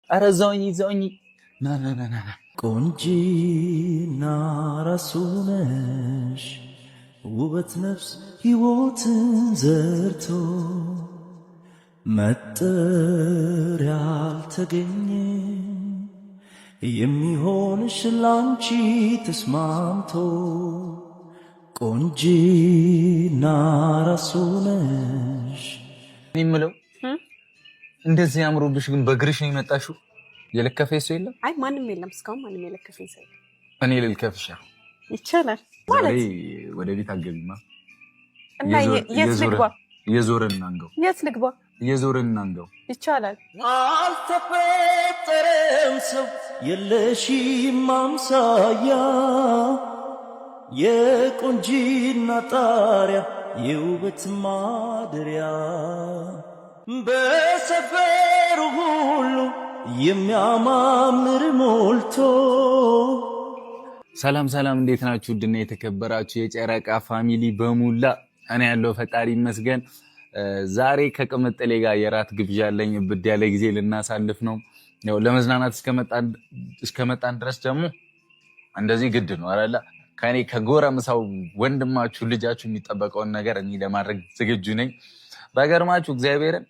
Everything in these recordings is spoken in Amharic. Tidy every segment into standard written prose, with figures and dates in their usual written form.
ኧረ እዛውኝ ና ቆንጂና ራሱ ነሽ ውበት ነፍስ ሕይወትን ዘርቶ መጠሪያ ያልተገኘ የሚሆንሽ ላንቺ ተስማምቶ ቆንጂና ራሱ ነሽ። እኔ የምለው እንደዚህ ያምሮብሽ ግን በእግርሽ ነው የመጣሽው? የለከፈኝ ሰው የለም? አይ ማንም የለም፣ እስካሁን ማንም የለከፈኝ ሰው የለም። እኔ ልልከፍሻ ይቻላል ማለት ወደ ቤት አልገቢማ እና የት ልግባ? እየዞርን እናንገው። የት ልግባ? እየዞርን እናንገው። ይቻላል። አልተፈጠረም ሰው የለሽም አምሳያ የቆንጂና ጣሪያ የውበት ማደሪያ በሰፈሩ ሁሉ የሚያማምር ሞልቶ። ሰላም እንዴት ናችሁ? ውድና የተከበራችሁ የጨረቃ ፋሚሊ በሙላ እኔ ያለው ፈጣሪ ይመስገን። ዛሬ ከቅምጥሌ ጋር የራት ግብዣ አለኝ። ብድ ያለ ጊዜ ልናሳልፍ ነው። ያው ለመዝናናት እስከመጣን ድረስ ደግሞ እንደዚህ ግድ ነው አይደለ? ከኔ ከጎረምሳው ወንድማችሁ ልጃችሁ የሚጠበቀውን ነገር እኔ ለማድረግ ዝግጁ ነኝ። በገርማችሁ እግዚአብሔርን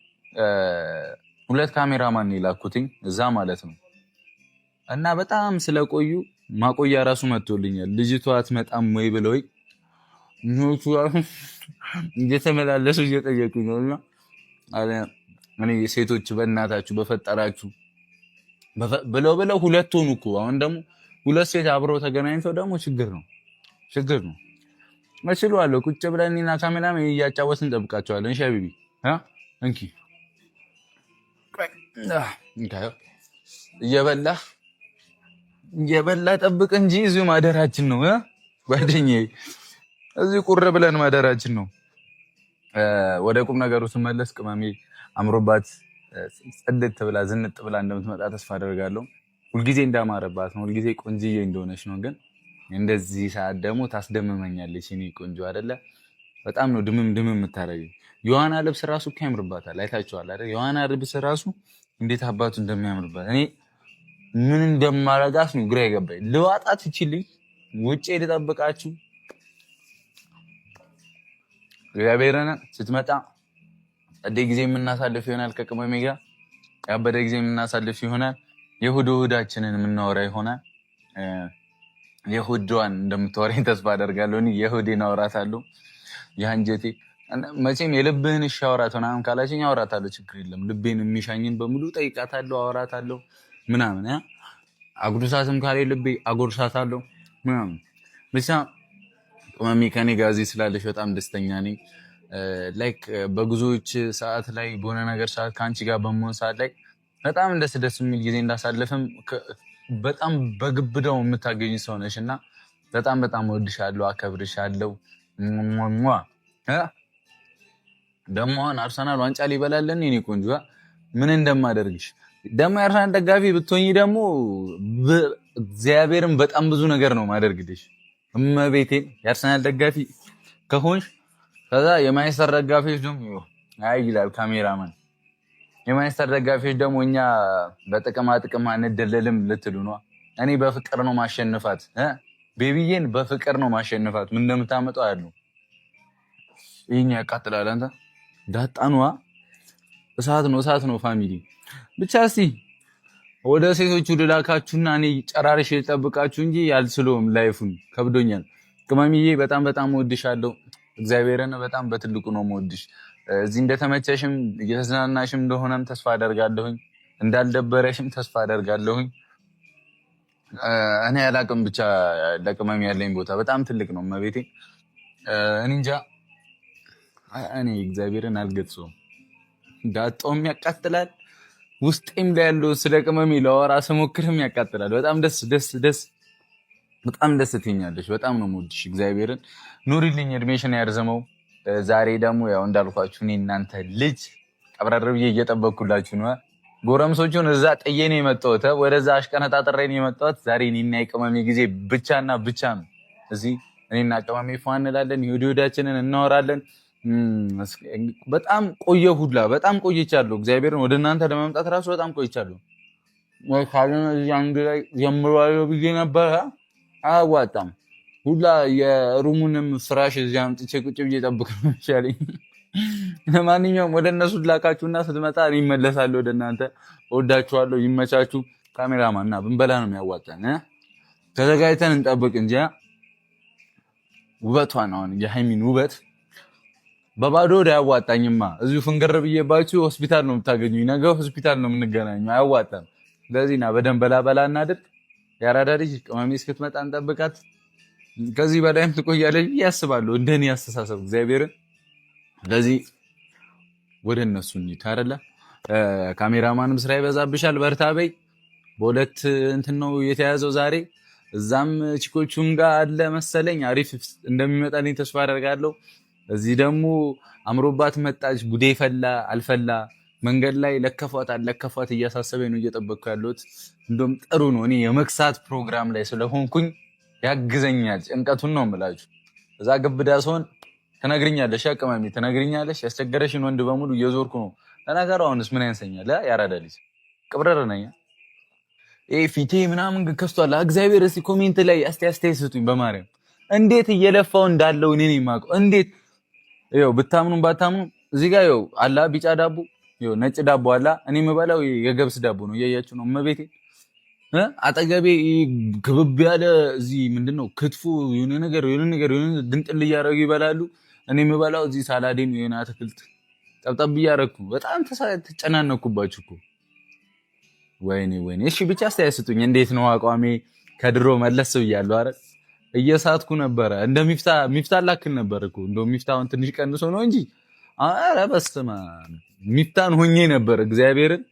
2 ካሜራማን የላኩትኝ እዛ ማለት ነው። እና በጣም ስለቆዩ ማቆያ ራሱ መጥቶልኛል። ልጅቷ አትመጣም ወይ ብለውኝ እየተመላለሱ እየጠየቁኝ ነውና እኔ ሴቶች በእናታችሁ በፈጠራችሁ ብለው 2 ሆኑ እኮ። አሁን ደግሞ 2 ሴት አብረው ተገናኝተው ደግሞ ችግር ነው መስሏለሁ። ቁጭ ብለን እኔና ካሜራም እያጫወትን እንጠብቃቸዋለን። እሺ ሀቢቢ እንኪ እየበላ ጠብቅ እንጂ እዚሁ ማደራችን ነው ጓደኛዬ፣ እዚሁ ቁር ብለን ማደራችን ነው። ወደ ቁም ነገሩ ስመለስ ቅመሜ አምሮባት ጽድት ብላ ዝንጥ ብላ እንደምትመጣ ተስፋ አደርጋለሁ። ሁልጊዜ እንዳማረባት ነው፣ ሁልጊዜ ቆንጅዬ እንደሆነች ነው። ግን እንደዚህ ሰዓት ደግሞ ታስደምመኛለች። እኔ ቆንጆ አይደለ? በጣም ነው ድምም የምታደርገኝ። የዋና ልብስ ራሱ እኮ ያምርባታል። አይታችኋል አይደል? የዋና ልብስ ራሱ እንዴት አባቱ እንደሚያምርባት እኔ ምን እንደማረጋት ነው ግራ የገባኝ። ልዋጣት ይችልኝ ውጪ ልጠብቃችሁ። እግዚአብሔርን ስትመጣ አደ ጊዜ የምናሳልፍ ይሆናል። ከቅመሜ ጋር ያበደ ጊዜ የምናሳልፍ ይሆናል። የእሑዳችንን የምናወራ ይሆናል። የእሑዷን እንደምታወራኝ ተስፋ አደርጋለሁ። እኔ የእሑዴን አወራታለሁ። የአንጀቴ መቼም የልብህን እሺ አውራት ምናምን ካላችኝ አወራታለሁ። ችግር የለም። ልቤን የሚሻኝን በሙሉ ጠይቃታለሁ፣ አወራታለሁ ምናምን። አጉርሳትም ካለ ልቤ አጎርሳታለሁ ምናምን። ብቻ ቅመሜ ከኔ ጋር እዚህ ስላለሽ በጣም ደስተኛ ነኝ። ላይክ በጉዞዎች ሰዓት ላይ በሆነ ነገር ሰዓት ከአንቺ ጋር በመሆን ሰዓት ላይ በጣም ደስ የሚል ጊዜ እንዳሳለፍም በጣም በግብዳው የምታገኝ ሰው ነሽ እና በጣም እወድሻለሁ፣ አከብርሻለሁ። ደግሞ አሁን አርሰናል ዋንጫ ሊበላለን የኔ ቆንጆ ምን እንደማደርግሽ ደግሞ የአርሰናል ደጋፊ ብትሆኚ ደግሞ እግዚአብሔርን በጣም ብዙ ነገር ነው ማደርግልሽ። እመቤቴን የአርሰናል ደጋፊ ከሆንሽ ከዛ የማንቸስተር ደጋፊዎች ደግሞ አይ ይላል ካሜራማን። የማንቸስተር ደጋፊዎች ደግሞ እኛ በጥቅማ ጥቅም አንደለልም ልትሉ ነው። እኔ በፍቅር ነው ማሸነፋት ቤቢዬን በፍቅር ነው ማሸነፋት። ምን እንደምታመጣው ያለው ይሄኛ ያቃጥላል። አንተ ዳጣኗ እሳት ነው ፋሚሊ። ብቻ እስቲ ወደ ሴቶቹ ልላካችሁና እኔ ጨራርሽ ልጠብቃችሁ እንጂ ያልስሎም ላይፉን ከብዶኛል። ቅመምዬ በጣም እወድሻለሁ። እግዚአብሔርን በጣም በትልቁ ነው የምወድሽ። እዚህ እንደተመቸሽም እየተዝናናሽም እንደሆነም ተስፋ አደርጋለሁኝ። እንዳልደበረሽም ተስፋ አደርጋለሁኝ። እኔ ያላቅም ብቻ ለቅመም ያለኝ ቦታ በጣም ትልቅ ነው። መቤቴ እኔ እንጃ እኔ እግዚአብሔርን አልገጽም። ዳጣውም ያቃጥላል። ውስጤም ላይ ያለው ስለ ቅመሜ ለወራ ስሞክርም ያቃጥላል። በጣም ደስ ትኛለሽ። በጣም ነው የምወድሽ። እግዚአብሔርን ኑሪልኝ፣ እድሜሽን ያርዘመው። ዛሬ ደግሞ ያው እንዳልኳችሁ እኔ እናንተ ልጅ ቀብረር ብዬ እየጠበቅኩላችሁ ነው። ጎረምሶቹን እዛ ጥዬ ነው የመጣሁት፣ ወደዛ አሽቀነጣጥሬ ነው የመጣሁት። ዛሬ እኔና የቅመሜ ጊዜ ብቻና ብቻ ነው። እዚህ እኔና ቅመሜ ፏ እንላለን፣ የወዳችንን እናወራለን። በጣም ቆየሁ ሁላ በጣም ቆይቻለሁ። እግዚአብሔርን ወደ እናንተ ለመምጣት ራሱ በጣም ቆይቻለሁ። ወይ ካልሆነ እዚህ አንድ ላይ ጀምሯለሁ ብዬ ነበረ። አያዋጣም። ሁላ የሩሙንም ፍራሽ እዚህ አምጥቼ ቁጭ ብዬ ጠብቅ ነው ይሻለኝ። ለማንኛውም ወደ እነሱ ላካችሁና ስትመጣ እኔ እመለሳለሁ ወደ እናንተ። እወዳችኋለሁ። ይመቻችሁ። ካሜራማን እና ብንበላ ነው የሚያዋጣን። ተዘጋጅተን እንጠብቅ እንጂ ውበቷን አሁን የሃይሚን ውበት በባዶ ወደ አያዋጣኝማ። እዚሁ ፍንገር ብዬባችሁ ሆስፒታል ነው የምታገኙኝ። ነገ ሆስፒታል ነው የምንገናኘው። አያዋጣም። ስለዚህ ና በደንብ በላ እናድርግ። ያራዳ ልጅ ቅመሜ እስክትመጣ እንጠብቃት። ከዚህ በላይም ትቆያለች ብዬ አስባለሁ፣ እንደኔ አስተሳሰብ እግዚአብሔርን። ስለዚህ ወደ እነሱ እንሂድ አይደለ? ካሜራማንም ስራ ይበዛብሻል፣ በርታ በይ። በሁለት እንትን ነው የተያዘው ዛሬ። እዛም ቺኮቹም ጋር አለ መሰለኝ። አሪፍ እንደሚመጣልኝ ተስፋ አደርጋለሁ። እዚህ ደግሞ አምሮባት መጣች። ጉዴ ፈላ አልፈላ መንገድ ላይ ለከፏት አለከፏት እያሳሰበኝ ነው እየጠበቅኩ ያለሁት። እንደውም ጥሩ ነው እኔ የመክሳት ፕሮግራም ላይ ስለሆንኩኝ ያግዘኛል። ጭንቀቱን ነው የምላችሁ። እዛ ግብዳ ሲሆን ትነግሪኛለሽ፣ አቀማሚ ትነግሪኛለሽ። ያስቸገረሽን ወንድ በሙሉ እየዞርኩ ነው። ለነገሩ አሁንስ ምን ያንሰኛል? ያራዳ ልጅ ቅብረር ነኝ። ፊቴ ምናምን ከስቷል። እግዚአብሔር እስቲ ኮሜንት ላይ አስተያየት ስጡኝ በማርያም። እንዴት እየለፋው እንዳለው እኔ ነኝ የማውቀው። እንዴት ይኸው ብታምኑም ባታምኑም እዚህ ጋር ይኸው አላ ቢጫ ዳቦ ይኸው ነጭ ዳቦ አላ። እኔ የምበላው የገብስ ዳቦ ነው። እያያችሁ ነው እመቤቴ። አጠገቤ ክብብ ያለ እዚህ ምንድነው ክትፎ የሆነ ነገር ድንጥል እያደረጉ ይበላሉ። እኔ የምበላው እዚህ ሳላዴን የሆነ አትክልት ጠብጠብ እያደረኩ በጣም ተጨናነኩባችሁ እኮ። ወይኔ እሺ ብቻ አስተያየት ስጡኝ። እንዴት ነው አቋሜ? ከድሮ መለስ ብያለሁ አይደል? እየሳትኩ ነበረ። እንደ ሚፍታ ላክል ነበር እኮ። እንደው ሚፍታውን ትንሽ ቀንሶ ነው እንጂ አረ በስመ አብ ሚፍታን ሆኜ ነበር እግዚአብሔርን።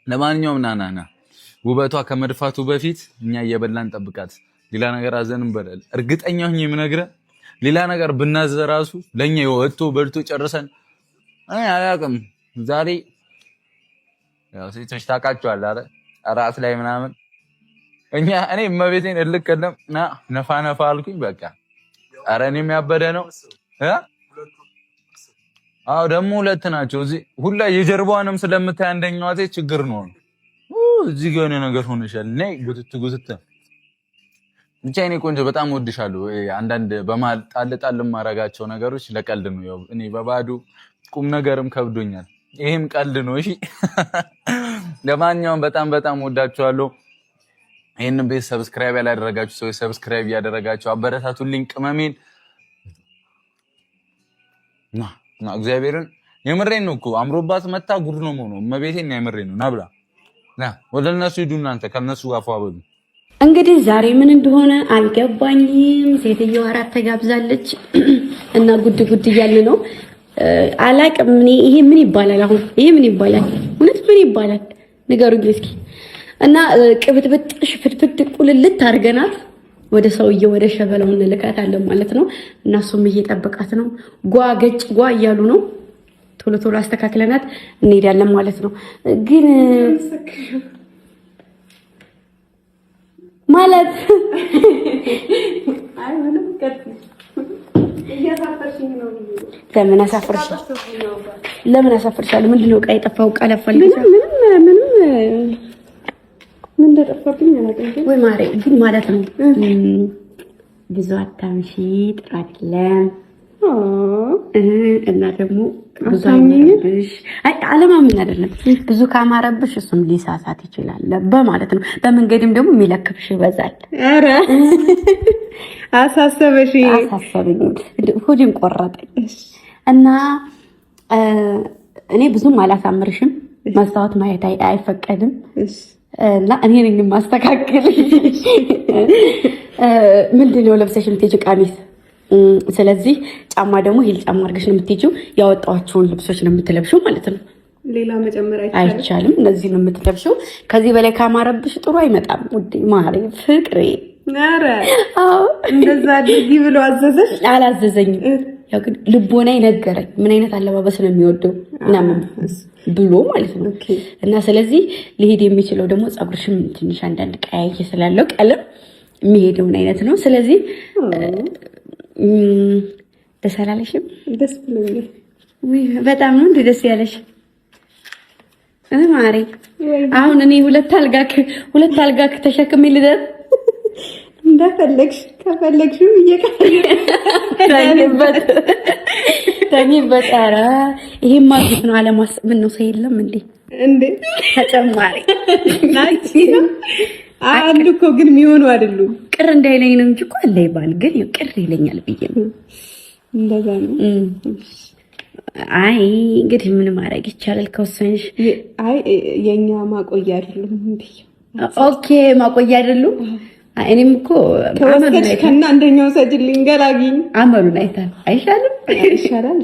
ለማንኛውም ናናና ውበቷ ከመድፋቱ በፊት እኛ እየበላን ጠብቃት። ሌላ ነገር አዘንም በላል። እርግጠኛ ሆኜ የምነግርህ ሌላ ነገር ብናዘ ራሱ ለኛ ወጥቶ በልቶ ጨርሰን አያውቅም። ዛሬ ያው ሴቶች ታውቃቸዋለህ አይደል? እራት ላይ ምናምን እኔ እመቤቴን እልከለም ነፋ አልኩኝ በቃ። ኧረ እኔም ያበደ ነው። አዎ ደግሞ ሁለት ናቸው እዚህ ሁላ። የጀርባዋንም ስለምታይ አንደኛዋ ሴት ችግር ነው። እዚህ ጋር የሆነ ነገር ሆነሻል። ነይ ጉትት ብቻ የእኔ ቆንጆ በጣም ወድሻለሁ። አንዳንድ በመሀል ጣል የማደርጋቸው ነገሮች ለቀልድ ነው። ያው እኔ በባዶ ቁም ነገርም ከብዶኛል። ይሄም ቀልድ ነው። እሺ ለማንኛውም በጣም ወዳችኋለሁ። ይሄንን ቤት ሰብስክራይብ ያላደረጋችሁ ሰዎች ሰብስክራይብ ያደረጋችሁ አበረታቱልኝ። ቅመሜን ና እግዚአብሔርን የምሬን ነው እኮ አምሮባት መታ ጉድ ነው ሆኖ እመቤቴን የምሬን ነው። ናብላ ና ወደ እነሱ ሂዱ እናንተ ከነሱ ጋር ፏበሉ። እንግዲህ ዛሬ ምን እንደሆነ አልገባኝም። ሴትዮዋ አራት ተጋብዛለች እና ጉድ እያለ ነው። አላቅም ይሄ ምን ይባላል? አሁን ይሄ ምን ይባላል? እውነት ምን ይባላል? ንገሩኝ እስኪ። እና ቅብጥብጥ ሽፍትፍት ቁልልት አድርገናት ወደ ሰውዬው ወደ ሸበላው እንልካታለን ማለት ነው። እና እሱም እየጠበቃት ነው። ገጭ እያሉ ነው። ቶሎ አስተካክለናት እንሄዳለን ማለት ነው። ግን ማለት አይ ምንም ለምን አሳፍርሻለሁ? ምንድነው ዕቃ የጠፋው? ዕቃ ለፈልሽ ምንም ምን እንደጠፋብኝ አላውቅም። ወይ ማሬ ግን ማለት ነው ብዙ አታምሺ ጥራትለን እና ደግሞ ብዙ አይነብሽ። አይ አለማምን አይደለም። ብዙ ካማረብሽ እሱም ሊሳሳት ይችላል በማለት ነው። በመንገድም ደግሞ የሚለክፍሽ ይበዛል። ኧረ አሳሰበኝ ሆዴን ቆረጠኝ። እና እኔ ብዙም አላሳምርሽም። መስታወት ማየት አይፈቀድም እና እኔ ነኝ ማስተካከል። ምንድነው ለብሰሽ የምትሄጂው? ቀሚስ። ስለዚህ ጫማ ደግሞ ሂል ጫማ አድርገሽ ነው የምትሄጂው። ያወጣኋቸውን ልብሶች ነው የምትለብሺው ማለት ነው። ሌላ መጨመር አይቻልም። እነዚህ ነው የምትለብሺው። ከዚህ በላይ ካማረብሽ ጥሩ አይመጣም። ውዴ ማሬ ፍቅሬ። ኧረ አዎ እንደዛ አድርጊ ብሎ አዘዘሽ? አላዘዘኝም። ያው ግን ልቦናዬ ነገረኝ ምን አይነት አለባበስ ነው የሚወደው ምናምን ብሎ ማለት ነው። እና ስለዚህ ሊሄድ የሚችለው ደግሞ ፀጉርሽም ትንሽ አንዳንድ ቀያይ ስላለው ቀለም የሚሄደውን አይነት ነው። ስለዚህ ደስ አላለሽም? ደስ ብሎኛል። በጣም ነው እንደ ደስ ያለሽ ማሪ አሁን እኔ ሁለት አልጋ ተሸክሜ ልደር እንደፈለግሽ ከፈለግሽ ተኝበት። ኧረ ይሄማ ግፍ ነው። አለማሰብ ምን ነው ሰው የለም እንዴ ተጨማሪ አንድ እኮ ግን የሚሆኑ አይደሉም። ቅር እንዳይለኝ ነው እንጂ እኮ አለ ይባል ግን ቅር ይለኛል ብዬ ነው። እንደዛ ነው። አይ እንግዲህ ምን ማድረግ ይቻላል ከወሰንሽ። አይ የኛ ማቆያ አይደሉም እንዴ? ኦኬ ማቆያ አይደሉም። እኔም እኮ ከወሰንሽ ከና አንደኛው ሰጅልኝ ገላግኝ አመሉን አይታል አይሻልም? ይሻላል።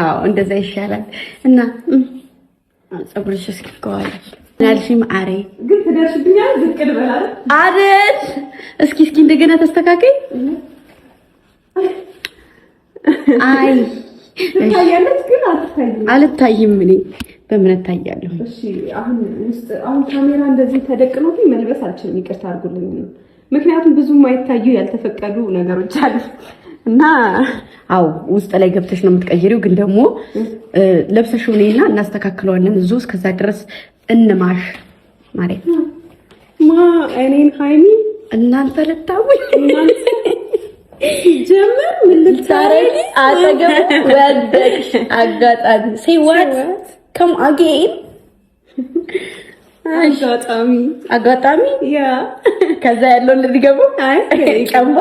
አዎ እንደዛ ይሻላል። እና ፀጉርሽ እስኪቆዋለሽ ናልሽ ማሬ ግን ትደርሽብኛል። ዝቅ ልበላል አይደል? እስኪ እንደገና ተስተካከይ። አይ ታያለች ግን አልታይም። እኔ በምን እታያለሁ? እሺ አሁን ካሜራ እንደዚህ ተደቅኖብኝ መልበስ አልችልም። ይቅርታ አድርጉልኝ። ምክንያቱም ብዙ የማይታዩ ያልተፈቀዱ ነገሮች አሉ እና አው ውስጥ ላይ ገብተሽ ነው የምትቀይሪው። ግን ደግሞ ለብሰሽው ነይና እናስተካክለዋለን። እዙ እስከዛ ድረስ እንማሽ ማለት ነው። እኔን ሃይሚ እናንተ ልታውኝ ጀመር ምን ልታረጊ አጠገብ ወደቅሽ። አጋጣሚ say what come again አጋጣሚ ያ ከዛ ያለው ልትገቡ ቀምባ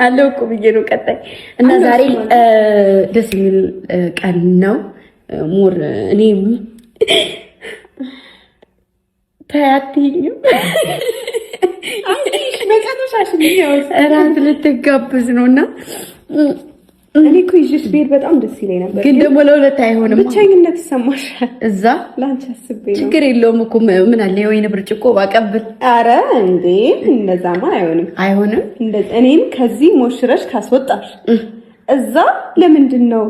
አለው እኮ ብዬ ነው። ቀጣይ እና ዛሬ ደስ የሚል ቀን ነው። ሞር እኔም ታያትኝም መቀነሻሽ እራት ልትጋብዝ ነውና እኔ እኮ ይዤሽ ብሄድ በጣም ደስ ይለኝ ነበር። ግን ደግሞ ለሁለት አይሆንም። ብቻኝነት ይሰማሻል። እዛ ላንቺ አስቤ ነው። ችግር የለውም እኮ ምን አለ የወይን ብርጭቆ ባቀብል። አረ እንዴ እንደዛማ አይሆንም። እኔም ከዚህ ሞሽረሽ ካስወጣሽ እዛ ለምንድን ነው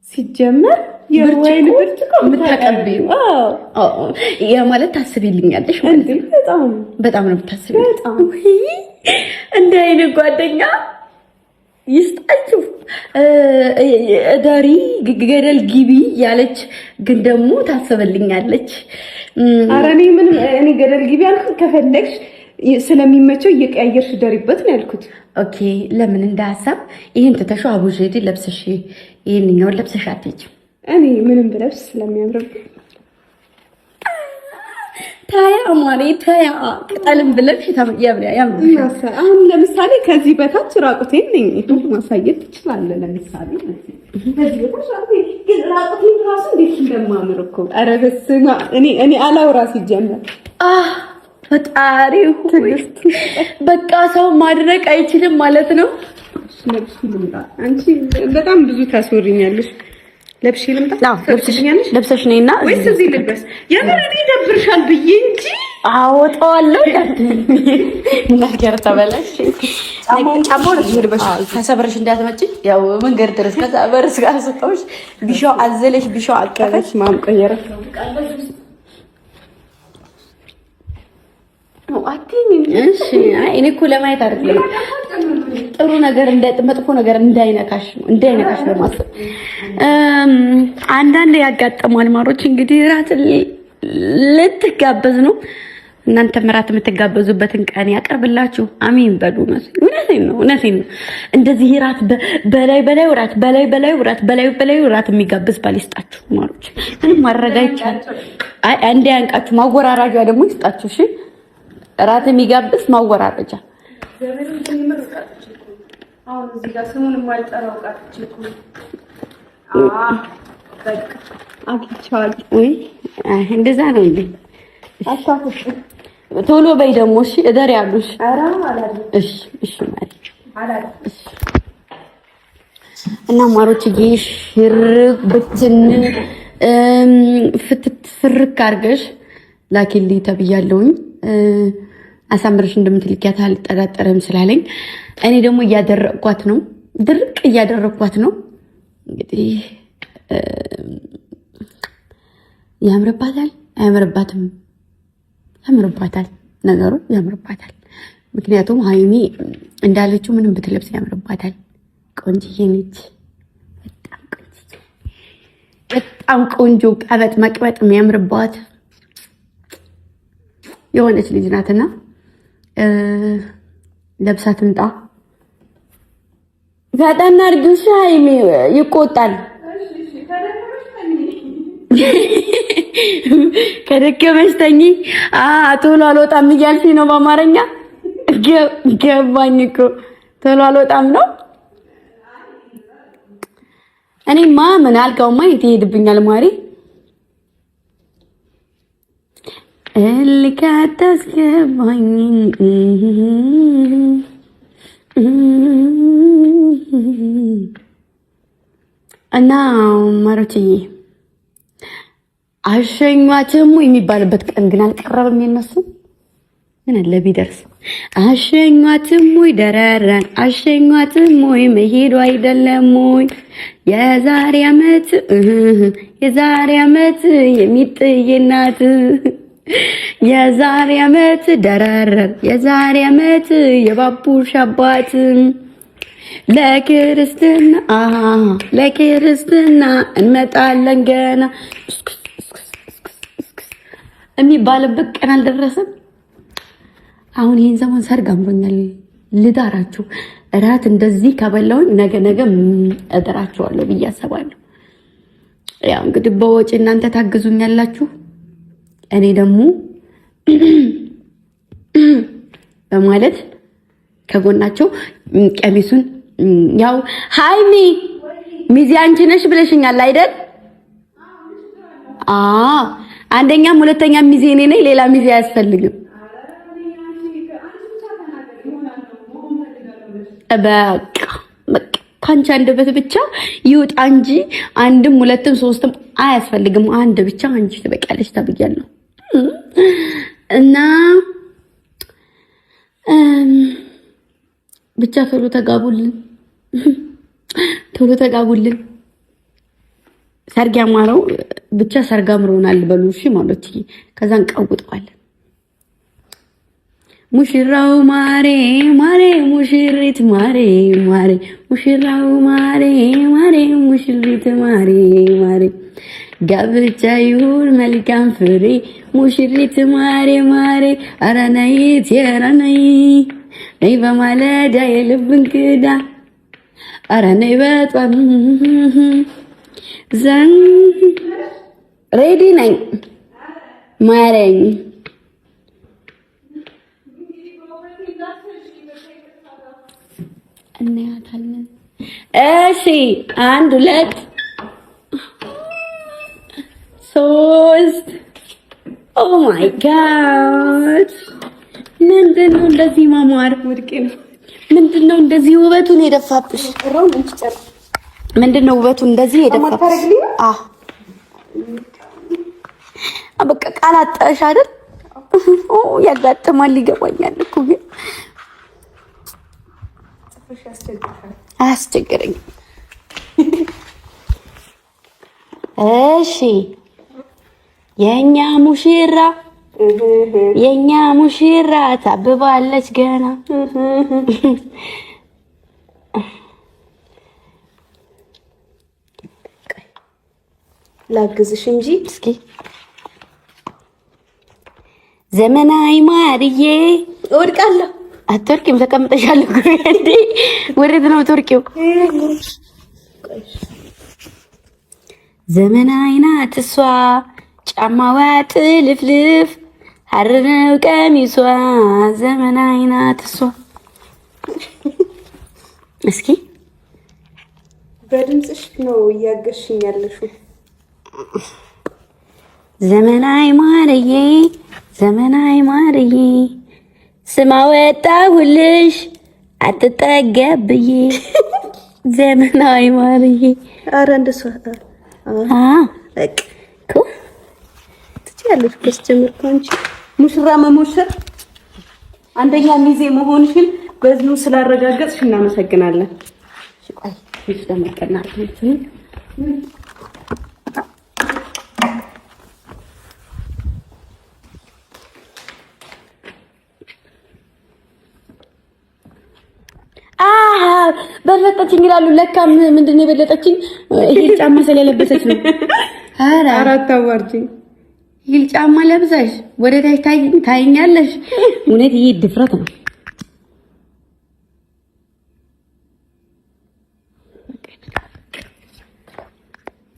ሲጀመር የወይን ብርጭቆ የምታቀብዪው? ያ ማለት ታስቢልኛለሽ እንዴ? በጣም ነው የምታስቢው። በጣም እንደ አይነት ጓደኛ ይስጣችሁ። ዳሪ ገደል ግቢ ያለች ግን ደግሞ ታስበልኛለች። ኧረ እኔ ገደል ግቢ አልኩት። ከፈለግሽ ስለሚመቸው እየቀያየርሽ ደሪበት ነው ያልኩት። ኦኬ ለምን እንደ ሀሳብ ይሄን ትተሽው አቡጀዲ ለብሰሽ ይሄንኛውን ለብሰሽ አትሄጂም? እኔ ምንም ብለብስ ስለሚያምርብኝ ታያ ማሪ ታያ ቅጠልም ብለሽ ያምራል። አሁን ለምሳሌ ከዚህ በታች ራቁቴን ነኝ ማሳየት ትችላለህ። ለምሳሌ ከዚህ በታች ራቁቴን ራሱ እንዴት እንደማምር እኮ። ኧረ በስመ አብ እኔ አላውራ ሲጀመር ፈጣሪ ሆይ በቃ ሰው ማድረቅ አይችልም ማለት ነው። አንቺ በጣም ብዙ ታስወሪኛለሽ። ለብሽ ልምጣ? ለብሽኛለሽ? ለብሰሽ ነይና ወይስ እዚህ ልበስ? የምረኔ ደብርሻል ብዬ እንጂ አወጣዋለሁ። ነገር ተበላሽ። ጫማው ልበሽ ተሰብረሽ እንዳትመጪ። ያው መንገድ ድረስ ከሰበርስ ጋር ሰጣውሽ ቢሻው አዘለሽ ቢሻው አቀፈሽ ማምቀየረ እሺ እኔ እኮ ለማየት አይደለም ጥሩ ነገር መጥፎ ነገር እንዳይነካሽ በማሰብ አንዳንድ ያጋጠማል። ማሮች እንግዲህ ራት ልትጋበዝ ነው። እናንተ ራት የምትጋበዙበትን ቀን ያቀርብላችሁ። አሜን በሉ። እውነቴን ነው። እንደዚህ ራት በላይ ራት የሚጋብዝ ባል ይስጣችሁ ማሮች። ምንም ማድረግ አይቻልም። አንዴ ያንቃችሁ ማወራራጃ ደግሞ ይስጣችሁ። እሺ ራት የሚጋብዝ ማወራረጃ አሁን እዚህ ጋር ስሙን ማልጠራው ቃልች እኮ በቃ አግኝቻለሁ። ወይ እንደዛ ነው እንዴ? አታፍሽ ቶሎ በይ ደግሞ እሺ። እደር ያሉሽ ኧረ አላለም። እሺ ማለት አላለም። እና ማሮች ሽር ብትን ፍርክ አድርገሽ ላኪልኝ ተብያለሁኝ። አሳምረሽ እንደምትልኪያት አልጠራጠርም ስላለኝ እኔ ደግሞ እያደረኳት ነው። ድርቅ እያደረኳት ነው። እንግዲህ ያምርባታል አያምርባትም? ያምርባታል፣ ነገሩ ያምርባታል። ምክንያቱም ሃይሚ እንዳለችው ምንም ብትለብስ ያምርባታል። ቆንጅዬ ነች፣ በጣም ቆንጅዬ። በጣም ቆንጆ ቀበጥ መቅበጥ የሚያምርባት የሆነች ልጅ ናትና ለብሳ ትምጣ። ፈጠን አድርጊው ሻይሚ ይቆጣል። ከደከመሽ ተኝ። ቶሎ አልወጣም እያልሽኝ ነው በአማርኛ? ገባኝ እኮ ቶሎ አልወጣም ነው። እኔማ ምን አልጋውማ የት ይሄድብኛል ማሪ ልካታስገባኝ እና ማሮችዬ አሸኟትም የሚባልበት ቀን ግን አልቀረበም። የነሱ ምን አለ ቢደርስ አሸኟትም ወይ ደረራን አሸኟትም ወይ መሄዱ አይደለም ወይ የዛሬ ዓመት የሚጥይናት የዛሬ ዓመት ደረራን የዛሬ ዓመት የባቡሽ አባት ለክርስትና እንመጣለን ገና የሚባልበት ቀን አልደረሰም። አሁን ይሄን ዘመን ሰርግ አምሮኛል። ልዳራችሁ እራት እንደዚህ ከበላውን ነገ እጠራችኋለሁ ብዬ አስባለሁ። ያው እንግዲህ በወጪ እናንተ ታግዙኛላችሁ፣ እኔ ደግሞ በማለት ከጎናቸው ቀሚሱን ያው ሃይሚ ሚዜ አንቺ ነሽ ብለሽኛል አይደል? አንደኛም ሁለተኛም ሚዜ እኔ ነኝ። ሌላ ሚዜ አያስፈልግም። በቃ ካንቺ አንደበት ብቻ ይውጣ እንጂ አንድም ሁለትም ሶስትም አያስፈልግም። አንድ ብቻ አንቺ ትበቂያለሽ ተብያለሁ እና ብቻ ቶሎ ተጋቡልን። ሰርግ ያማረው ብቻ ሰርግ አምሮናል በሉ እሺ ማለት ይሄ ከዛ እንቀውጠዋለን። ሙሽራው ማሬ ሙሽሪት ማሬ ሙሽራው ማሬ ሙሽሪት ማሬ ጋብቻ ይሁን መልካም ፍሬ ሙሽሪት ማሬ ኧረ ነይ ኧረ ነይ በማለዳ የልብ እንግዳ ኧረ ነይ በጣም ሬዲ ነኝ ማረኝ። እናያታለን። እሺ 1 2 3 ኦ ማይ ጋድ ምንድነው እንደዚህ ማማር ወድቄ ነው። ምንድነው እንደዚህ ውበቱን የደፋብሽ? ምንድነው ውበቱን እንደዚህ የደፋብሽ? በቃ ቃል አጣሽ አይደል? ያጋጥማል፣ ይገባኛል እኮ ግን አያስቸግረኝ። እሺ የኛ ሙሽራ ታብባለች ገና። ላግዝሽ እንጂ እስኪ ዘመናዊ ማርዬ እወድቃለሁ። አትወርቂም፣ ተቀምጠሻል እኮ እንዴ። ወሬት ነው ትወርቂው። ዘመናዊ ናት እሷ፣ ጫማዋ ጥልፍልፍ፣ ሐር ነው ቀሚሷ። ዘመናዊ ናት እሷ። እስኪ በድምፅሽ ነው እያገሽኝ ያለሽው። ዘመናዊ ማርዬ ስማ ወጣሁልሽ አትጠገብዬ። ዘመናዊ ማርዬ ኧረ እንደሷ እኮ ትችያለሽ። ከስጀምር አንቺ ሙሽራ መሞሸር አንደኛ ሚዜ መሆንሽን በዚሁ ስላረጋገጥሽ እናመሰግናለን። እሺ ቆይ በለጠችኝ ይላሉ። ለካ ምንድነው የበለጠችኝ? ሂል ጫማ ስለለበሰች ነው። ኧረ አራት አዋርጂ ሂል ጫማ ለብሰሽ ወደ ታች ታይኛለሽ። እውነት ይሄ ድፍረት ነው።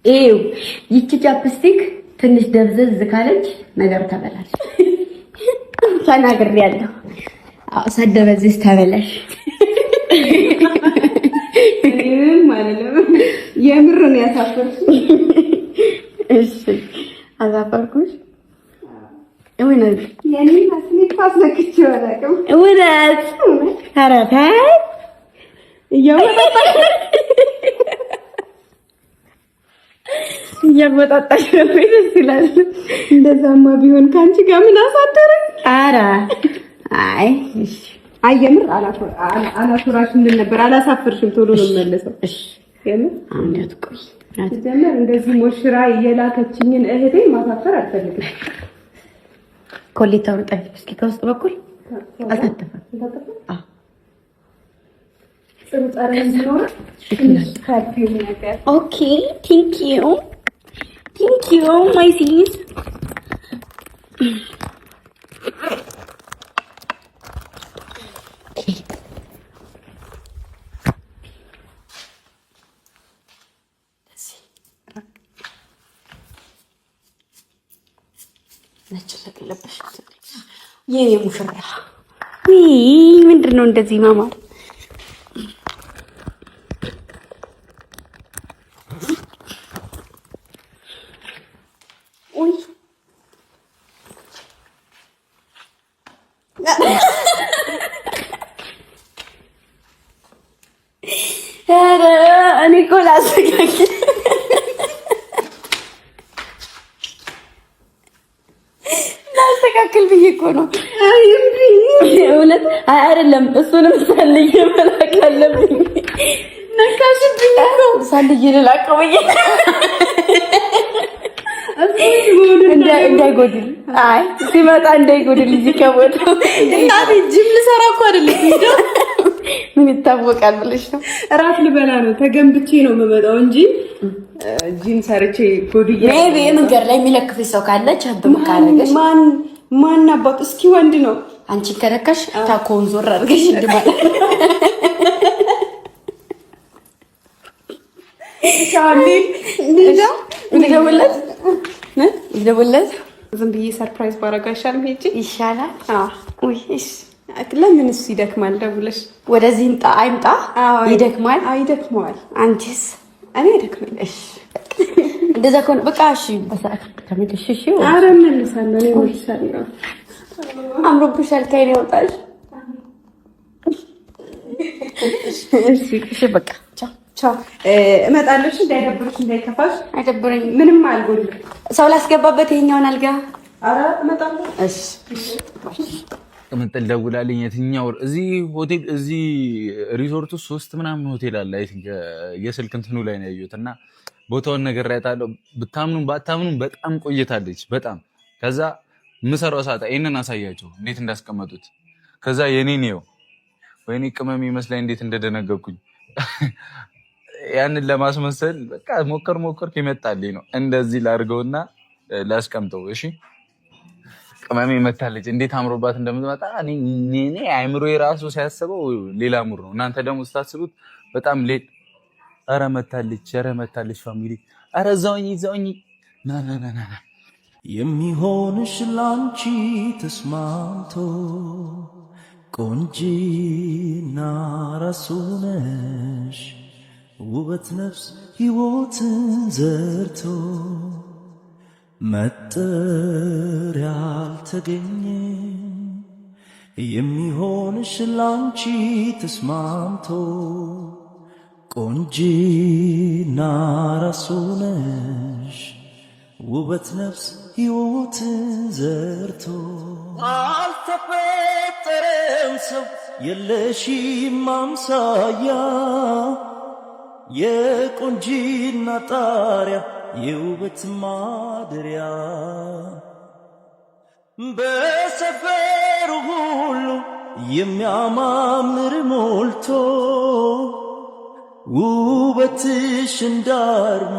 ኤው ይቺ ቻፕስቲክ ትንሽ ደብዘዝ ካለች ነገር ተበላሽ። ተናግሬያለሁ። አዎ ሰደበዝስ ተበላሽ ማለት ነው። የምር ነው ያሳፈርኩሽ። እሺ አዛፈርኩሽ። እውነት የኔ ማስኔ ፋስለክች ወላቀም እውነት አራታ እያመጣጣሽ ነው ደስ ይላል። እንደዛማ ቢሆን ካንቺ ጋር ምን አሳደረኝ? ኧረ አይ እሺ አየምር አላፈራሽም ነበር። አላሳፈርሽም። ቶሎ ነው የምመለሰው። እሺ የምር አንዴት ቆይ ጀመር እንደዚህ ሞሽራ የላከችኝን እህቴ ማሳፈር አልፈልግም። ኮሌታውን ጠፊ እስኪ ከውስጥ በኩል አልተፈታ። ጥሩ ጠረን ነው። ፐርፊውም ነገር ኦኬ ቴንክ ዩ ማይ ሲስ ነጭለቅለበሽ የኔ ሙሽራ ምንድን ነው እንደዚህ ማማር? እኔ እኮ ላስተካክል ብዬ እኮ ነው። እውነት አይደለም። እሱንም ሳልዬ መላክ አለብኝ። ነካሽብኝ እኮ ሳልዬ ልላቀው ብዬ እንዳይጎድል። አይ ሲመጣ እንዳይጎድል እዚህ ከቦታው እናቴ ጅም ልሰራ እኮ አይደለም ሄደው ምን ይታወቃል ብለሽ ነው? እራት ልበላ ነው። ተገንብቼ ነው የምመጣው እንጂ ጂም ሰርቼ ጎድዬ ሜቢ መንገድ ላይ የሚለክፍሽ ሰው ካለ ቻብ መካረገሽ ማን አባቱ እስኪ ወንድ ነው አንቺን ከረከሽ ታኮን ዞር አድርገሽ እንደማለት ሻሊ እንደውለት ዝም ብዬ ሰርፕራይዝ ባረጋ አይሻልም? ሄጂ ይሻላል። ውይ እሺ ለምንስ ይደክማል? ደውለሽ ወደዚህ አይምጣ። ይደክማል። ይደክመዋል። አንቺስ? እኔ ይደክማል። እሺ እንደዛ ከሆነ በቃ እሺ፣ በሰዓት ተመልሽ። እሺ ኧረ እመልሳለሁ። እኔ እመልሳለሁ። አምሮብሻል። ከእኔ ወጣሽ። እሺ በቃ ቻው። እመጣለሁ። እንዳይደብርሽ፣ እንዳይከፋሽ። አይደብረኝም። ምንም አልጎድልም። ሰው ላስገባበት ይሄኛውን አልጋ። ኧረ እመጣለሁ። እሺ ቅምጥል ደውላልኝ። የትኛው እዚህ ሆቴል እዚህ ሪዞርት ውስጥ 3 ምናምን ሆቴል አለ። አይ ቲንክ የስልክ እንትኑ ላይ ነው ያየሁት እና ቦታውን ነገር አይታለሁ። ብታምኑም ባታምኑም በጣም ቆይታለች። በጣም ከዛ ምሰራው ሰዓት ይሄንን አሳያቸው እንዴት እንዳስቀመጡት። ከዛ የኔን ነው ወይኔ ቅመም ይመስላል እንዴት እንደደነገርኩኝ። ያንን ለማስመሰል በቃ ሞከርኩ ይመጣልኝ ነው። እንደዚህ ላድርገውና ላስቀምጠው። እሺ ቅመሜ መታለች። እንዴት አምሮባት እንደምትመጣ እኔ አይምሮ የራሱ ሲያስበው ሌላ ሙር ነው። እናንተ ደግሞ ስታስቡት በጣም ሌት። ኧረ መታለች ፋሚሊ። ኧረ እዛውኝ ና የሚሆንሽ ላንቺ ተስማምቶ ቆንጂና ራሱ ነሽ ውበት ነፍስ ሕይወትን ዘርቶ መጠር ያልተገኘ የሚሆንሽ ላንቺ ተስማምቶ ቆንጂና ራሱ ነሽ ውበት ነፍስ ሕይወትን ዘርቶ አልተፈጠረም ሰው የለሽም አምሳያ የቆንጂና ጣሪያ የውበት ማደሪያ በሰፈሩ ሁሉ የሚያማምር ሞልቶ ውበትሽ እንዳርማ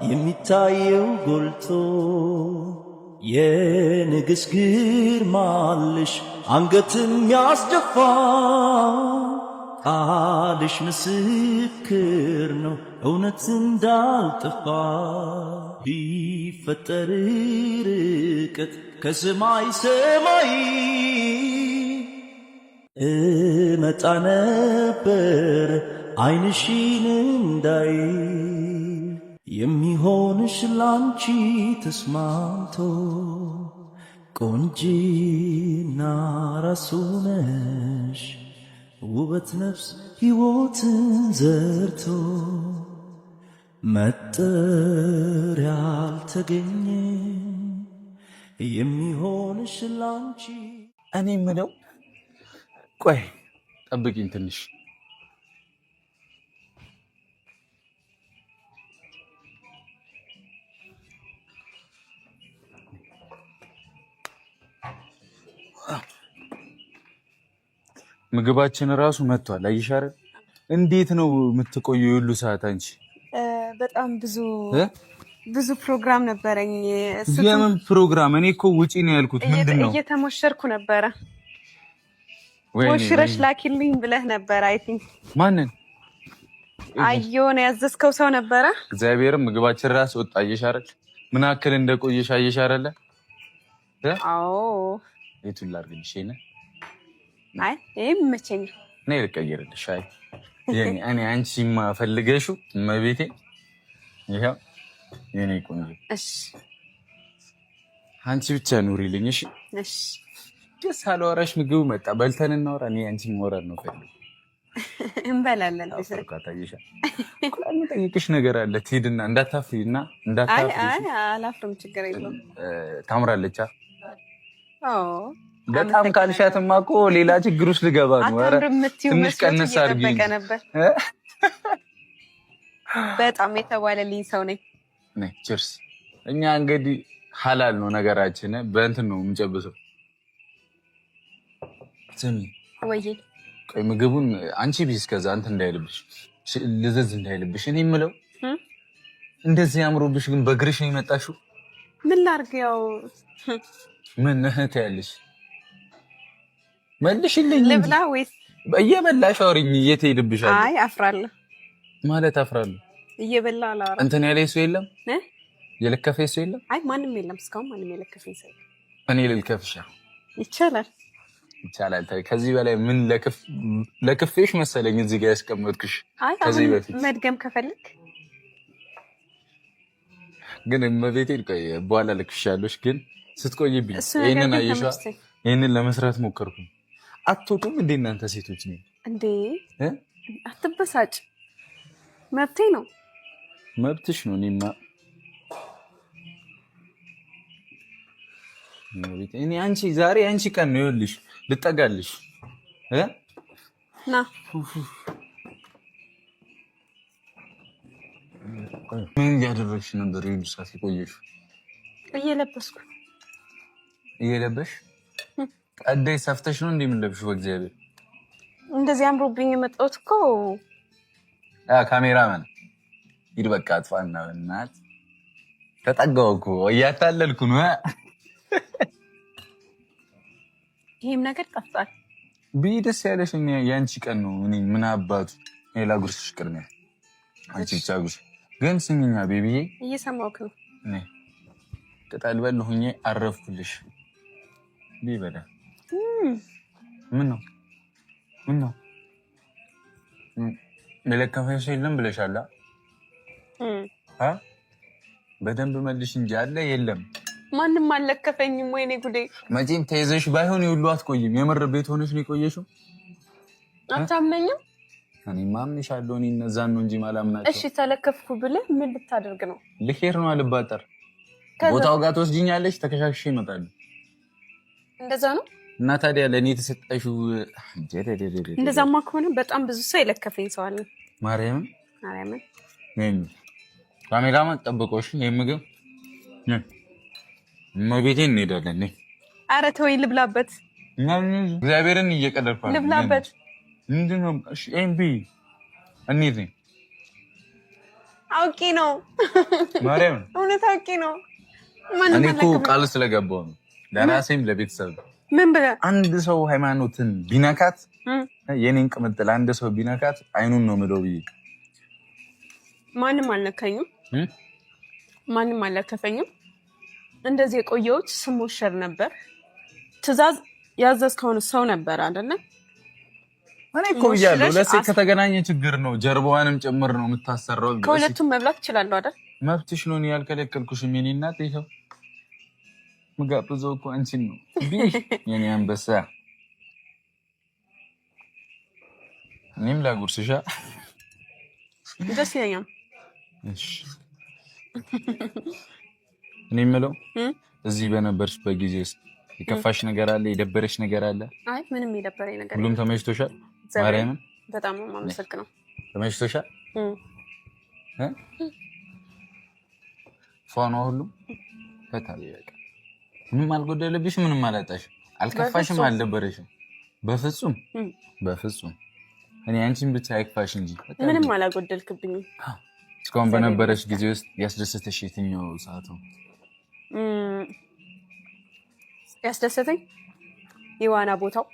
የሚታየው ጎልቶ የንግስ ግርማልሽ አንገትም ያስደፋ ቃልሽ ምስክር ነው እውነት እንዳልጠፋ ቢፈጠር ርቀት ከሰማይ ሰማይ እመጣ ነበር ዓይንሽን እንዳይ የሚሆንሽ ላንቺ ተስማምቶ ቆንጂና ራሱ ነሽ ውበት ነፍስ ሕይወትን ዘርቶ መጠሪያ ያልተገኘ የሚሆንሽ ላንቺ። እኔ የምለው ቆይ ጠብቂኝ ትንሽ ምግባችን ራሱ መጥቷል። አይሻር እንዴት ነው የምትቆየው ሁሉ ሰዓት አንቺ? በጣም ብዙ ፕሮግራም ነበረኝ። የምን ፕሮግራም? እኔ እኮ ውጪ ነው ያልኩት። ምንድነው? እየተሞሸርኩ ነበረ። ሞሽረሽ ላኪልኝ ብለህ ነበረ። አይ ቲንክ ማንን? አየውን ያዘዝከው ሰው ነበረ። እግዚአብሔርም ምግባችን ራስ ወጣ። አይሻር ምን አክል እንደቆየሽ አይሻርለ? አዎ የቱን ላድርግልሽ? አይ ይሄም መቼኝ ነይ ልቀይርልሽ። አይ እኔ አንቺማ ፈልገሽው መቤቴ ይሄው የኔ ቆንጆ። እሺ አንቺ ብቻ ኑሪልኝ። እሺ እሺ። ደስ አላወራሽ። ምግቡ መጣ፣ በልተን እናወራ። እኔ አንቺ መወራር ነው ፈልግ እንበላለን። ታይሻ ቁላል ጠይቅሽ ነገር አለ። ትሄድና እንዳታፍሪና እንዳታፍሪ። አይ አላፍርም፣ ችግር የለውም። ታምራለች። አዎ በጣም ካልሻትማ እኮ ሌላ ችግር ውስጥ ልገባ ነው። ኧረ ትንሽ ቀነስ አድርጊ ነበር። በጣም የተባለልኝ ሰው ነኝ። ነይ ቺርስ። እኛ እንግዲህ ሐላል ነው ነገራችን፣ በእንትን ነው የምንጨብሰው። ስሚ ወይ ቆይ ምግቡን አንቺ ቢስ ከዛ አንተ እንዳይልብሽ ልዘዝ እንዳይልብሽ። እኔ የምለው እንደዚህ ያምሮብሽ ግን በእግርሽ ነው የመጣሽው? ምን ላድርግ? ያው ምን እህት ያለሽ መልሽልኝ። ልብላ ወይስ እየበላሽ አውሪኝ። የት ሄድብሻል? አይ አፍራለሁ ማለት አፍራለሁ። እየበላ አላወራም። እንትን ያለ ሰው የለም? የለከፈ ሰው የለም? አይ ማንም የለም እስካሁን፣ ማንም የለከፈኝ ሰው የለም። እኔ ልልከፍሻ? ይቻላል ይቻላል። ከዚህ በላይ ምን ለክፌሽ መሰለኝ እዚህ ጋር ያስቀመጥኩሽ። ከዚህ በፊት መድገም ከፈለክ ግን እመቤቴን ቆይ በኋላ ልክሻለሽ። ግን ስትቆይብኝ ይሄንን አየሻ? ይሄንን ለመስራት ሞከርኩ። አትወጡም እንዴ እናንተ ሴቶች? ነው እንዴ? አትበሳጭ፣ መብቴ ነው። መብትሽ ነው። እኔማ እኔ አንቺ ዛሬ አንቺ ቀን ነው ይኸውልሽ፣ ልጠጋልሽ ና። ምን እያደረግሽ ነበር? ይኸውልሽ ሰዓት የቆየሽው። እየለበስኩ። እየለበሽ ቀደይ ሰፍተሽ ነው እንደምንለብሽው? በእግዚአብሔር እንደዚህ አምሮብኝ የመጣሁት እኮ ካሜራማን ሂድ በቃ አጥፋና በእናት ተጠጋው እኮ እያታለልኩ ነው። ይሄም ነገር ጠፍቷል። ብይ ደስ ያለሽ የአንቺ ቀን ነው። እኔ ምን አባቱ ሌላ ጉርስሽ ቅድሚያ አንቺ ብቻ ጉርስ። ግን ስሚኛ ቤቢዬ፣ እየሰማሁህ ነው። ቅጠል በል ሆኜ አረፍኩልሽ። ቢበላ ምን ነው ለለከፈሽ የለም ብለሻላ? በደንብ መልሽ እንጂ አለ የለም። ማንም አልለከፈኝም። ወይኔ ጉዴ! መቼም ተይዘሽ ባይሆን ይሁሉ አትቆይም። የምር ቤት ሆነሽ ነው የቆየሽው። አታምነኝም? እኔ ማምንሻለሁ። እኔ እነዛን ነው እንጂ ማላምናቸው። እሺ ተለከፍኩ ብለህ ምን ልታደርግ ነው? ልሄድ ነው አልባጠር። ቦታው ጋር ትወስጂኛለሽ፣ ተከሻክሽ ይመጣል። እንደዛ ነው። እና ታዲያ ለእኔ የተሰጠሽው እንደዛማ ከሆነ በጣም ብዙ ሰው የለከፈኝ ሰው አለ። ማርያምን ካሜራማን ጠብቆሽ የምግብ መቤቴን እንሄዳለን። ኧረ ተወኝ ልብላበት። እግዚአብሔርን እየቀለድኩ ልብላበት። ምንድን ነው? እሺ ኤምቢ እንሂድ። አውቄ ነው ማርያም እውነት አውቄ ነው። እኔ እኮ ቃል ስለገባው ነው ለራሴም ለቤተሰብ ምን ብለህ አንድ ሰው ሃይማኖትን ቢነካት የኔን ቅምጥል አንድ ሰው ቢነካት አይኑን ነው ምለው ብዬ ማንም አልነካኝም፣ ማንም አልከፈኝም። እንደዚህ የቆየሁት ስሞሸር ነበር። ትእዛዝ ያዘዝከውን ሰው ነበር አይደለ? እኔ እኮ ብያለሁ ለሴት ከተገናኘ ችግር ነው፣ ጀርባዋንም ጭምር ነው የምታሰራው። ከሁለቱም መብላት እችላለሁ አይደል? መብትሽ ነው፣ እኔ ያልከለከልኩሽም። የኔ እናት ይኸው ምጋብዘው እኮ አንቺን ነው የኔ አንበሳ። እኔም ላጉርስሻ ደስ ይለኛል። እሺ እኔ የምለው እዚህ በነበርሽበት ጊዜ ውስጥ የከፋሽ ነገር አለ? የደበረሽ ነገር አለ? አይ ምንም የደበረኝ ነገር ሁሉም ተመችቶሻል? ማርያምን በጣም ነው የማመሰግነው። ተመችቶሻል? ፋኖ ሁሉም ፈታል። በቃ ምንም አልጎደለብሽ፣ ምንም አላጣሽ፣ አልከፋሽም፣ አልደበረሽም። በፍጹም በፍጹም። እኔ አንቺን ብቻ አይክፋሽ እንጂ ምንም አላጎደልክብኝም። እስካሁን በነበረሽ ጊዜ ውስጥ ያስደሰተሽ የትኛው ሰዓት ነው? ያስደሰተኝ የዋና ቦታው።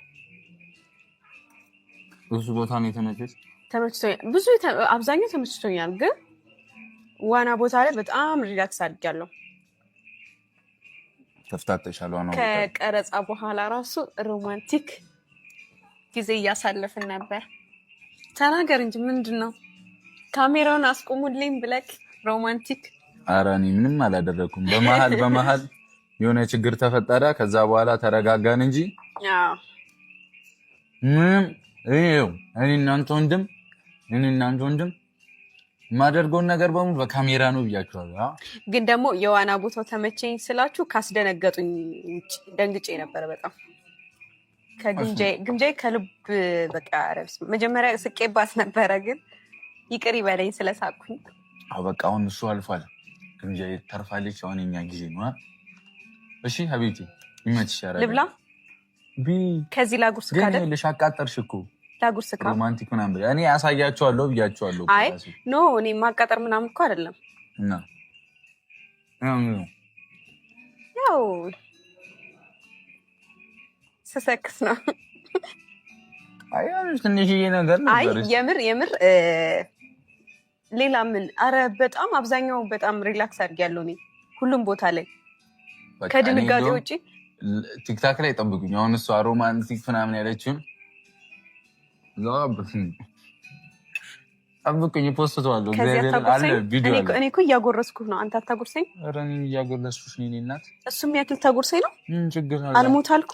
ብዙ ቦታ ነው የተመቸሽ? ተመችቶኛል፣ ብዙ አብዛኛው ተመችቶኛል፣ ግን ዋና ቦታ ላይ በጣም ሪላክስ አድርጊያለሁ። ተፍታተሻል? ዋና ቦታ ከቀረጻ በኋላ ራሱ ሮማንቲክ ጊዜ እያሳለፍን ነበር። ተናገር እንጂ ምንድን ነው? ካሜራውን አስቆሙልኝ ብለክ ሮማንቲክ። ኧረ እኔ ምንም አላደረኩም። በመሀል የሆነ ችግር ተፈጠረ። ከዛ በኋላ ተረጋጋን እንጂ ምንም እኔ እናንተ ወንድም የማደርገውን ነገር በሙሉ በካሜራ ነው ብያችኋለሁ። ግን ደግሞ የዋና ቦታው ተመቸኝ ስላችሁ ካስደነገጡኝ ውጭ ደንግጬ ነበረ በጣም። ከግምጃዬ ከልብ በቃ ረብስ መጀመሪያ ስቄባት ነበረ፣ ግን ይቅር ይበለኝ ስለሳቅኩኝ። በቃ አሁን እሱ አልፏል። ግምጃዬ ተርፋለች። አሁን የኛ ጊዜ ነው። እሺ ሀቢብቲ ይመችሻል። ልብላ ከዚህ ላጉርስ ካለ ልሽ አቃጠርሽ እኮ ላጉርስ ካለ ሮማንቲክ ምናምን እኔ አሳያቸዋለሁ ብያቸዋለሁ። አይ ኖ እኔ ማቃጠር ምናምን እኮ አይደለም። እና ያው ስሰክስ ነው። አይ ትንሽዬ ነገር ነበር። አይ የምር ሌላ ምን? አረ በጣም አብዛኛው በጣም ሪላክስ አድርጊያለሁ እኔ ሁሉም ቦታ ላይ ከድንጋጤ ውጪ። ቲክታክ ላይ ጠብቁኝ። አሁን እሷ ሮማንቲክ ምናምን ያለችውን ጠብቁኝ፣ ፖስተዋለሁ። እኔ እኮ እያጎረስኩህ ነው፣ አንተ አታጎርሰኝ። ኧረ እኔ እያጎረስኩሽ ነው እናት። እሱም ያክል ታጎርሰኝ ነው። ችግር አልሞት አልኩ።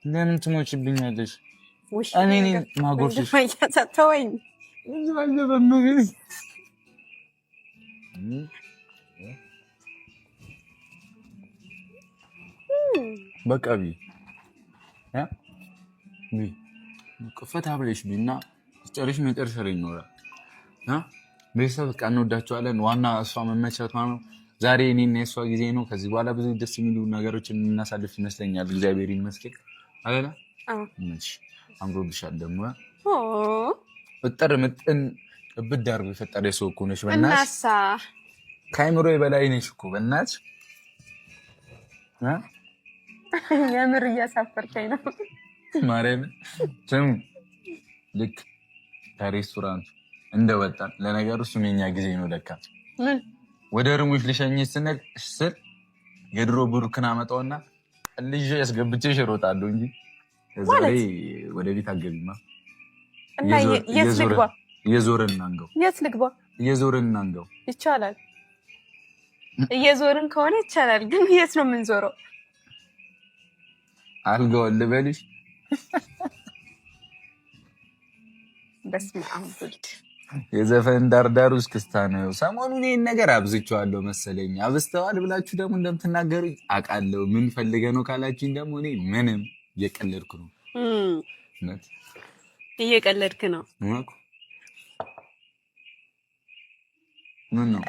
ለምን ትሞችብኛለሽ? እኔ ማጎርስሽ ተወኝ። በቃ ፈታ ብለሽ እና ጨርሽ መጨረሻ ላይ ይኖራል። ቤተሰብ በቃ እንወዳቸዋለን። ዋና እሷ መመቸቷ ነው። ዛሬ እኔና የእሷ ጊዜ ነው። ከዚህ በኋላ ብዙ ደስ የሚሉ ነገሮችን የምናሳልፍ ይመስለኛል። እግዚአብሔር ይመስገን አለና አምሮብሻል። ደግሞ እጥር ምጥን እብድ አድርጎ የፈጠረ ሰው እኮ ነሽ። በእናትሽ ከአይምሮ በላይ ነሽ እኮ በእናትሽ። የምር እያሳፈርከኝ ነው ማርያምን። ስሙ ልክ ከሬስቶራንቱ እንደወጣን ለነገሩ እሱም የኛ ጊዜ ነው ለካ። ወደ ርሙሽ ልሸኝሽ ስል የድሮ ብሩክን አመጣውና ልጅ ያስገብቼሽ እሮጣለሁ እንጂ ዛሬ ወደ ቤት አገቢማ። እና የት ልግባ? እየዞርን እናንገው። የት ልግባ? እየዞርን እናንገው። ይቻላል። እየዞርን ከሆነ ይቻላል። ግን የት ነው የምንዞረው? አልጋውን ልበልሽ? በስመ አብ ወልድ። የዘፈን ዳርዳሩ እስክስታ ነው። ሰሞኑን ይህን ነገር አብዝቼዋለሁ መሰለኝ። አብዝተዋል ብላችሁ ደግሞ እንደምትናገሩ አውቃለሁ። ምን ፈልገህ ነው ካላችሁኝ ደግሞ እኔ ምንም እየቀለድኩ ነው። እየቀለድክ ነው? ምን ነው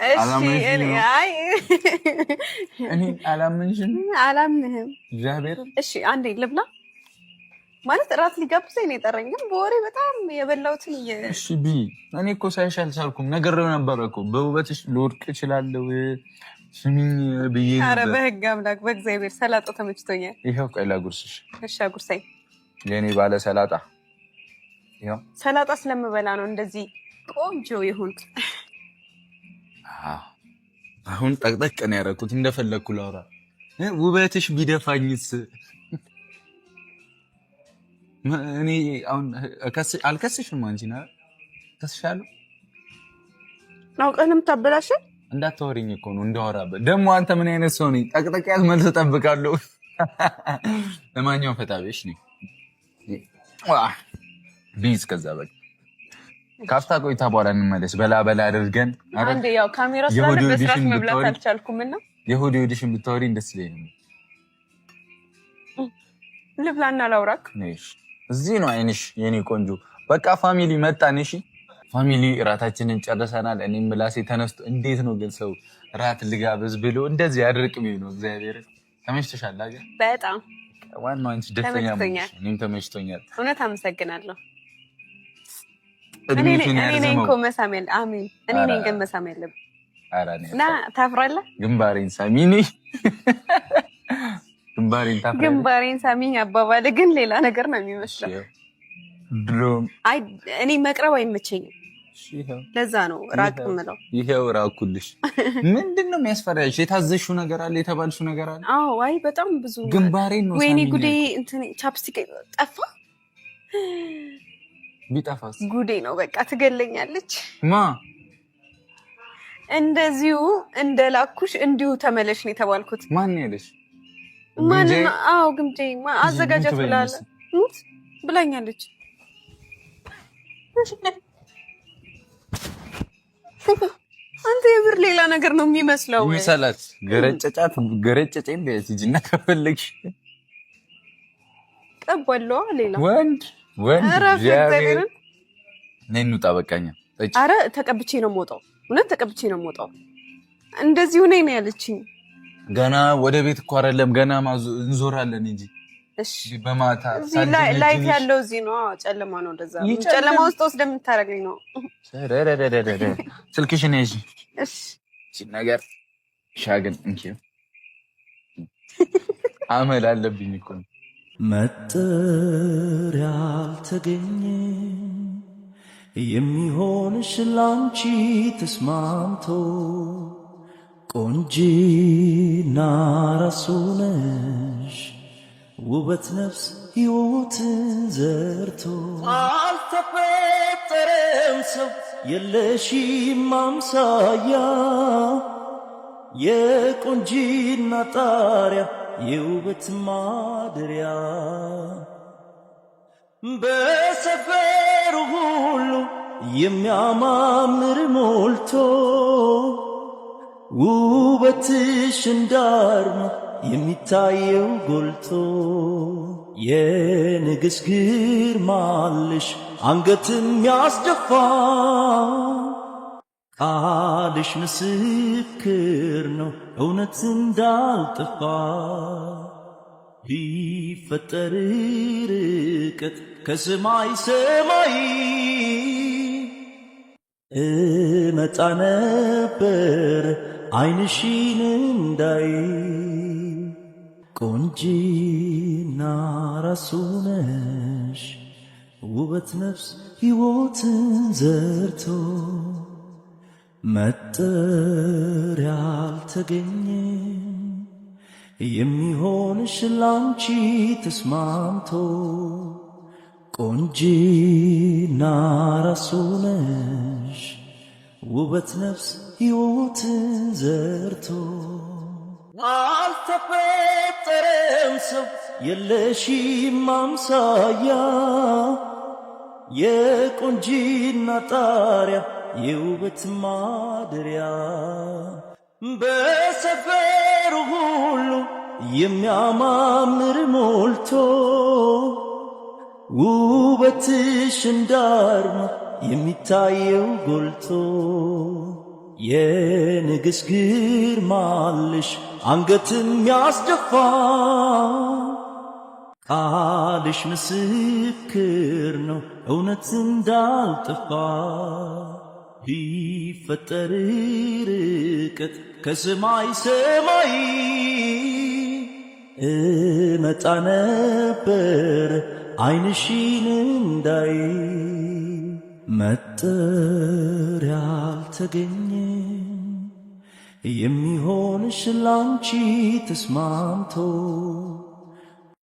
እኔ አላመንሽም? አላምንህም። እግዚአብሔር። እሺ አንዴ ልብላ። ማለት እራት ሊጋብዘኝ ነው የጠራኝ፣ ግን በወሬ በጣም የበላሁትን እሺ ቢ እኔ እኮ ሳይሽ አልቻልኩም። ነገር ነበር እኮ በውበትሽ ልወድቅ እችላለሁ ስሚኝ ብዬ ነበር። ኧረ በህግ አምላክ በእግዚአብሔር ሰላጣ ተመችቶኛል። ይኸው ቆይ ላጉርስሽ። እሺ አጉርሰኝ። የኔ ባለ ሰላጣ። ይኸው ሰላጣ ስለምበላ ነው እንደዚህ ቆንጆ ይሁን። አሁን ጠቅጠቅ ነው ያደረኩት እንደፈለግኩ ላውራ። ውበትሽ ቢደፋኝስ? እኔ አሁን አልከስሽም። አንቺ ና ከስሻለሁ። አውቀህ ነው የምታበላሽው። እንዳታወሪኝ እኮ ነው እንዳወራበት። ደግሞ አንተ ምን አይነት ሰው ነኝ? ጠቅጠቅ ያዝ መልስ እጠብቃለሁ። ለማንኛውም ፈታቤሽ ነኝ ቢዝ። ከዛ በቃ ካፍታ ቆይታ በኋላ እንመለስ። በላ በላ አድርገን አንዴ ያው ካሜራ ስላለ በስራት መብላት አልቻልኩምና የሆድ ወድሽን ብታወሪኝ ደስ ይለኝ ነው። ልብላና ላውራክ ነሽ። እዚህ ነው አይንሽ የኔ ቆንጆ። በቃ ፋሚሊ መጣን። እሺ ፋሚሊ እራታችንን ጨርሰናል። እኔም ምላሴ ተነስቶ እንዴት ነው ግን ሰው እራት ልጋብዝ ብሎ እንደዚህ ያድርቅም ነው። እግዚአብሔር ተመችቶሻል አይደል? በጣም ዋናው አንቺ ደስተኛ ነሽ። እኔም ተመችቶኛል። እውነት አመሰግናለሁ። እኔ ነኝ እኮ መሳም ያለ አሜን። እኔ ነኝ ግን መሳም ያለብህ። ኧረ እኔ እና ታፍራለህ? ግንባሬን ሳሚኝ ግንባሬን ሳሚኝ አባባል ግን ሌላ ነገር ነው የሚመስለው። ድሮም አይ እኔ መቅረብ አይመቸኝም። ለዛ ነው ራቅ የምለው። ይሄው ራኩልሽ። ምንድነው የሚያስፈራሽ? የታዘሽው ነገር አለ? የተባልሽው ነገር አለ? አዎ አይ በጣም ብዙ ግንባሬን ነው። ወይኔ ጉዴ! እንትን ቻፕስቲክ ጠፋ። ቢጠፋስ ጉዴ ነው። በቃ ትገለኛለች። ማ እንደዚሁ እንደላኩሽ እንዲሁ ተመለሽ ነው የተባልኩት። ማን ያለሽ? ማን? አዎ ግምጄ አዘጋጃት ብላኛለች። አንተ የብር ሌላ ነገር ነው የሚመስለው። ይሰላት ገረጨጨኝ በእጅና ከፈለግሽ ቀበለው ሌላ ወንድ እግዚአብሔር ነኝ እንውጣ በቃኛ። አረ ተቀብቼ ነው የምወጣው። እውነት ተቀብቼ ነው የምወጣው። እንደዚሁ ነኝ ነው ያለችኝ። ገና ወደ ቤት እኮ አይደለም ገና እንዞራለን እንጂ። እሺ በማታ ላይት ያለው እዚህ ነው። ጨለማ ነው። እንደዛ ጨለማ ውስጥ እንደምታረገኝ ነው። ስልክሽን እሺ እሺ ነገር ሻገን እንኪ አመል አለብኝ እኮ መጠሪያ ያልተገኘ የሚሆንሽ ላንቺ ተስማምቶ ቆንጂና ራሱ ነሽ ውበት ነፍስ ሕይወትን ዘርቶ አልተፈጠረም ሰው የለሽም አምሳያ የቆንጂና ጣሪያ የውበት ማደሪያ በሰፈሩ ሁሉ የሚያማምር ሞልቶ ውበትሽ እንዳርማ የሚታየው ጎልቶ የንግሥት ግርማልሽ አንገትም ያስደፋ ቃልሽ ምስክር ነው እውነት እንዳልጠፋ ቢፈጠር ርቀት ከሰማይ ሰማይ እመጣ ነበር ዓይንሽን እንዳይ ቆንጂና ራሱ ነሽ ውበት ነፍስ ሕይወትን ዘርቶ መጠሪያ ያልተገኘ የሚሆንሽ ላንቺ ተስማምቶ ቆንጂና ራሱ ነሽ ውበት ነፍስ ሕይወትን ዘርቶ አልተፈጠረም ሰው የለሽም አምሳያ የቆንጂና ጣሪያ የውበት ማደሪያ በሰፈሩ ሁሉ የሚያማምር ሞልቶ ውበትሽ እንዳርማ የሚታየው ጎልቶ የንግሥት ግርማልሽ አንገትም ያስደፋ ቃልሽ ምስክር ነው እውነት እንዳልጠፋ ቢፈጠር ርቀት ከሰማይ ሰማይ እመጣ ነበር ዓይንሽን እንዳይ መጠሪያ አልተገኘም የሚሆንሽ ላንቺ ተስማምቶ